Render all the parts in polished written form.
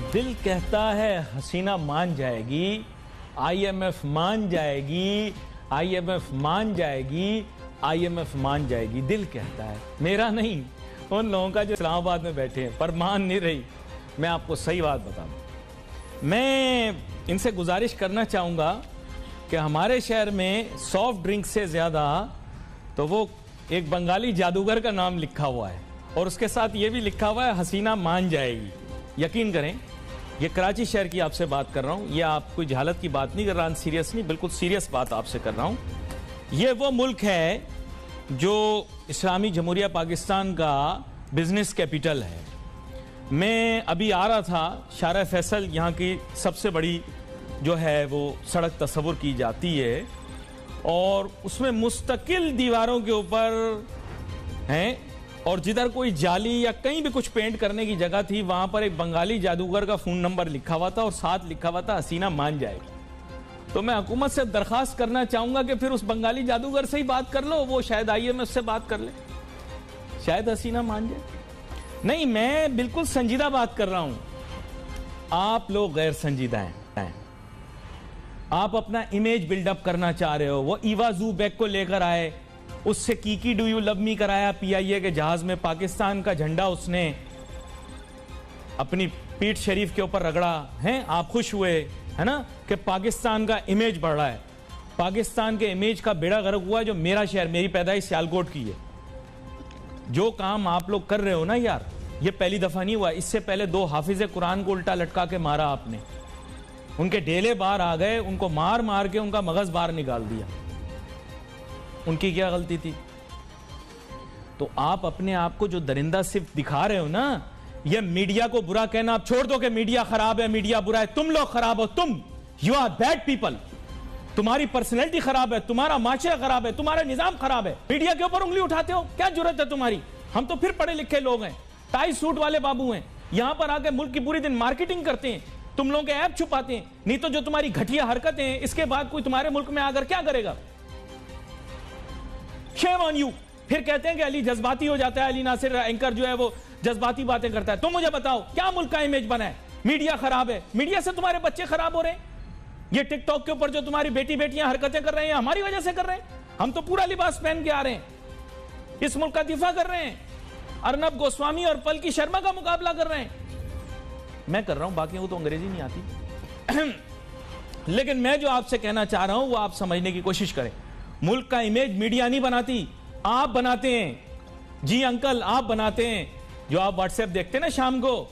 दिल कहता है हसीना मान जाएगी, आईएमएफ मान जाएगी, आईएमएफ मान जाएगी, आईएमएफ मान जाएगी। दिल कहता है, मेरा नहीं, उन लोगों का जो इस्लामाबाद में बैठे हैं, पर मान नहीं रही। मैं आपको सही बात बताऊं, मैं इनसे गुजारिश करना चाहूँगा कि हमारे शहर में सॉफ्ट ड्रिंक से ज़्यादा तो वो एक बंगाली जादूगर का नाम लिखा हुआ है और उसके साथ ये भी लिखा हुआ है हसीना मान जाएगी। यकीन करें, ये कराची शहर की आपसे बात कर रहा हूँ, ये आप कोई जहालत की बात नहीं कर रहा, सीरियस नहीं, बिल्कुल सीरियस बात आपसे कर रहा हूँ। ये वो मुल्क है जो इस्लामी जमहूरिया पाकिस्तान का बिजनेस कैपिटल है। मैं अभी आ रहा था, शारा फैसल यहाँ की सबसे बड़ी जो है वो सड़क तस्वुर की जाती है और उसमें मुस्तकिल दीवारों के ऊपर हैं और जिधर कोई जाली या कहीं भी कुछ पेंट करने की जगह थी वहां पर एक बंगाली जादूगर का फोन नंबर लिखा हुआ था और साथ लिखा हुआ था हसीना मान जाएगी। तो मैं हुकूमत से दरखास्त करना चाहूंगा कि फिर उस बंगाली जादूगर से ही बात कर लो, वो शायद आईएमएफ से बात कर ले, शायद हसीना मान जाए। नहीं, मैं बिल्कुल संजीदा बात कर रहा हूं। आप लोग गैर संजीदा हैं, आप अपना इमेज बिल्डअप करना चाह रहे हो। वो ईवाजू बैग को लेकर आए, उससे Kiki do you love me कराया पीआईए के जहाज में, पाकिस्तान का झंडा उसने अपनी पीठ शरीफ के ऊपर रगड़ा है, आप खुश हुए है ना कि पाकिस्तान का इमेज बढ़ रहा है। पाकिस्तान के इमेज का बेड़ा गर्क हुआ जो मेरा शहर, मेरी पैदाइश सियालकोट की है। जो काम आप लोग कर रहे हो ना यार, ये पहली दफा नहीं हुआ। इससे पहले 2 हाफिज कुरान को उल्टा लटका के मारा आपने, उनके डेले बाहर आ गए, उनको मार मार के उनका मगज बाहर निकाल दिया। उनकी क्या गलती थी? तो आप अपने आप को जो दरिंदा सिर्फ दिखा रहे हो ना, ये मीडिया को बुरा कहना आप छोड़ दो कि मीडिया खराब है, मीडिया बुरा है। तुम लोग खराब हो, तुम, यू आर बैड पीपल। तुम्हारी पर्सनैलिटी खराब है, तुम्हारा माशरा खराब है, तुम्हारा निजाम खराब है। मीडिया के ऊपर उंगली उठाते हो, क्या जरूरत है तुम्हारी? हम तो फिर पढ़े लिखे लोग हैं, टाई सूट वाले बाबू हैं, यहां पर आके मुल्क की पूरी दिन मार्केटिंग करते हैं, तुम लोगों के ऐप छुपाते हैं। नहीं तो जो तुम्हारी घटिया हरकतें हैं, इसके बाद कोई तुम्हारे मुल्क में आकर क्या करेगा? Shame on you. फिर कहते हैं कि अली जज्बाती हो जाता है, अली नासिर एंकर जो है वो जज्बाती बातें करता है। तुम मुझे बताओ, क्या मुल्क का इमेज बना है? मीडिया खराब है, मीडिया से तुम्हारे बच्चे खराब हो रहे हैं। ये टिकटॉक के ऊपर जो तुम्हारी बेटी बेटियां हरकतें कर रहे हैं, हमारी वजह से कर रहे हैं। हम तो पूरा लिबास पहन के आ रहे हैं, इस मुल्क का दिफा कर रहे हैं, अर्नब गोस्वामी और पलकी शर्मा का मुकाबला कर रहे हैं। मैं कर रहा हूं, बाकी को तो अंग्रेजी नहीं आती। लेकिन मैं जो आपसे कहना चाह रहा हूं वो आप समझने की कोशिश करें। मुल्क का इमेज मीडिया नहीं बनाती, आप बनाते हैं। जी अंकल, आप बनाते हैं। जो आप व्हाट्सएप देखते हैं ना शाम को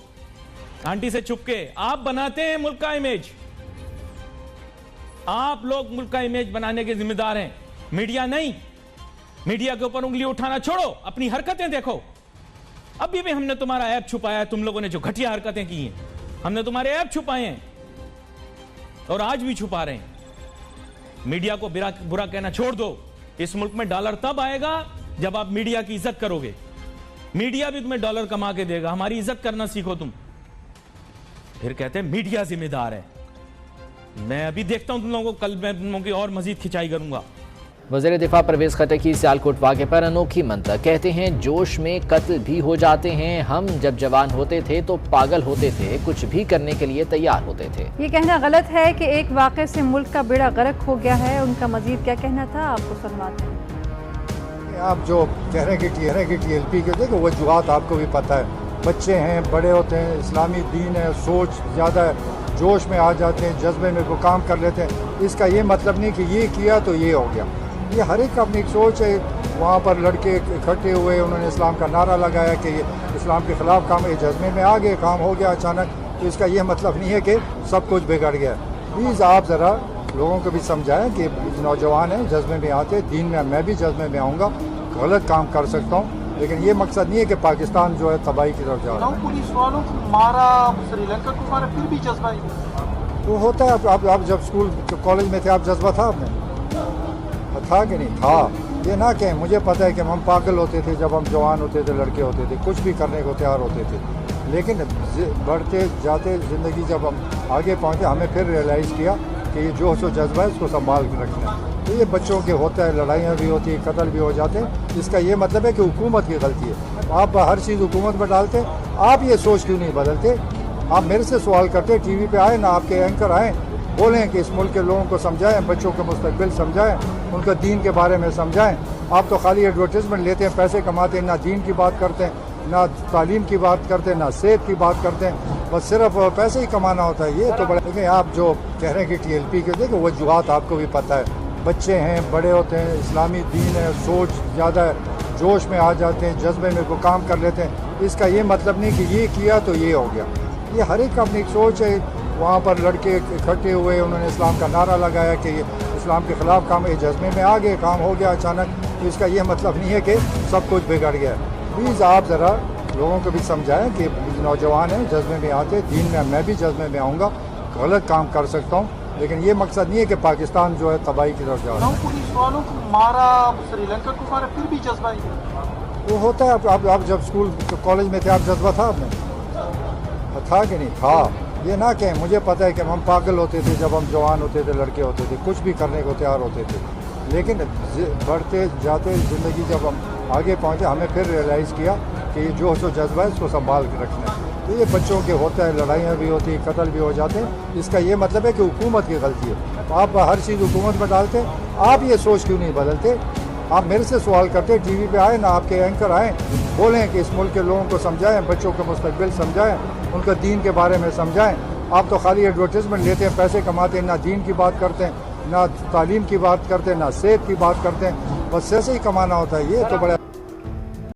आंटी से छुप के, आप बनाते हैं मुल्क का इमेज। आप लोग मुल्क का इमेज बनाने के जिम्मेदार हैं, मीडिया नहीं। मीडिया के ऊपर उंगली उठाना छोड़ो, अपनी हरकतें देखो। अभी भी हमने तुम्हारा ऐप छुपाया है, तुम लोगों ने जो घटिया हरकतें की हैं, हमने तुम्हारे ऐप छुपाए हैं और आज भी छुपा रहे हैं। मीडिया को बुरा कहना छोड़ दो। इस मुल्क में डॉलर तब आएगा जब आप मीडिया की इज्जत करोगे, मीडिया भी तुम्हें डॉलर कमा के देगा। हमारी इज्जत करना सीखो तुम। फिर कहते हैं मीडिया जिम्मेदार है। मैं अभी देखता हूं तुम लोगों को, कल मैं तुम लोगों की और मजीद खिंचाई करूंगा। वज़ीर दिफा परवेज खटकी सियालकोट वाक़े पर अनोखी मंतक, कहते हैं जोश में कत्ल भी हो जाते हैं। हम जब जवान होते थे तो पागल होते थे, कुछ भी करने के लिए तैयार होते थे। ये कहना गलत है कि एक वाक़े से मुल्क का बेड़ा गर्क हो गया है। उनका मजीद क्या कहना था, आपको सुनवाते हैं। आप जो कह रहे हैं कि TLP के देखो वजूहात आपको भी पता है। बच्चे हैं, बड़े होते हैं, इस्लामी दीन है, सोच ज़्यादा है, जोश में आ जाते हैं, जज्बे में वो काम कर लेते हैं। इसका ये मतलब नहीं कि ये किया तो ये हो गया। ये हर एक अपनी एक सोच है। वहाँ पर लड़के इकट्ठे हुए, उन्होंने इस्लाम का नारा लगाया कि ये इस्लाम के ख़िलाफ़ काम, ये जज्बे में आ गए, काम हो गया अचानक। तो इसका ये मतलब नहीं है कि सब कुछ बिगड़ गया। प्लीज़ आप ज़रा लोगों को भी समझाएं कि नौजवान हैं, जज्बे में आते, दीन में मैं भी जज्बे में आऊँगा, गलत काम कर सकता हूँ, लेकिन ये मकसद नहीं है कि पाकिस्तान जो है तबाही की तरफ जा रहा है। पुलिस वालों को मारा, श्रीलंका को मारा, फिर भी जज्बा तो होता है। आप जब स्कूल कॉलेज में थे, आप जज्बा था आपने? था कि नहीं था? ये ना कहें। मुझे पता है कि हम पागल होते थे जब हम जवान होते थे, लड़के होते थे, कुछ भी करने को तैयार होते थे। लेकिन बढ़ते जाते ज़िंदगी जब हम आगे पहुँचे, हमें फिर रियलाइज़ किया कि ये जोश और जज्बा है, इसको संभाल के रखना है। तो ये बच्चों के होता है, लड़ाइयाँ भी होती है, कत्ल भी हो जाते हैं। इसका ये मतलब है कि हुकूमत की गलती है। आप हर चीज़ हुकूमत पर डालते, आप ये सोच क्यों नहीं बदलते आप मेरे से सवाल करते हैं, टीवी पे आए ना, आपके एंकर आए, बोलें कि इस मुल्क के लोगों को समझाएं, बच्चों के मुस्तकबिल समझाएं, उनका दीन के बारे में समझाएं। आप तो खाली एडवर्टीजमेंट लेते हैं, पैसे कमाते हैं, ना दीन की बात करते हैं, ना तालीम की बात करते हैं, ना सेहत की बात करते हैं, बस सिर्फ पैसे ही कमाना होता है। ये तो बड़ा देखिए, आप जो कह रहे हैं कि TLP के, देखो वजूहात आपको भी पता है, बच्चे हैं, बड़े होते हैं, इस्लामी दीन है, सोच ज़्यादा है, जोश में आ जाते हैं, जज्बे में कोई काम कर लेते हैं। इसका ये मतलब नहीं कि ये किया तो ये हो गया। ये हर एक अपनी एक सोच है। वहाँ पर लड़के इकट्ठे हुए, उन्होंने इस्लाम का नारा लगाया कि ये इस्लाम के ख़िलाफ़ काम, ये जज्बे में आ गए, काम हो गया अचानक। तो इसका ये मतलब नहीं है कि सब कुछ बिगड़ गया। प्लीज़ आप ज़रा लोगों को भी समझाएं कि नौजवान हैं, जज्बे में आते, दीन में मैं भी जज्बे में आऊँगा, गलत काम कर सकता हूँ, लेकिन ये मकसद नहीं है कि पाकिस्तान जो है तबाही की तरफ जा रहा है। पुलिस वालों को मारा, श्रीलंका को मारा, फिर भी जज्बा ही वो होता है। आप जब स्कूल कॉलेज में थे, आप जज्बा था आपने? था कि नहीं था? ये ना कहें, मुझे पता है कि हम पागल होते थे जब हम जवान होते थे, लड़के होते थे, कुछ भी करने को तैयार होते थे, लेकिन बढ़ते जाते ज़िंदगी जब हम आगे पहुँचे, हमें फिर रियलाइज़ किया कि ये जो जज्बा है इसको संभाल के रखना है। तो ये बच्चों के होता है, लड़ाइयाँ भी होती हैं, कत्ल भी हो जाते हैं। इसका ये मतलब है कि हुकूमत की गलती है। तो आप हर चीज़ हुकूमत में डालते हैं, आप ये सोच क्यों नहीं बदलते? आप मेरे से सवाल करते हैं, टीवी पे आए ना, आपके एंकर आए, बोलें कि इस मुल्क के लोगों को समझाएं, बच्चों के मुस्तकबिल समझाएं, उनका दीन के बारे में समझाएं। आप तो खाली एडवर्टीजमेंट लेते हैं, पैसे कमाते हैं, ना दीन की बात करते हैं, ना तालीम की बात करते हैं, ना सेहत की बात करते हैं, बस ऐसे ही कमाना होता है। ये तो बड़ा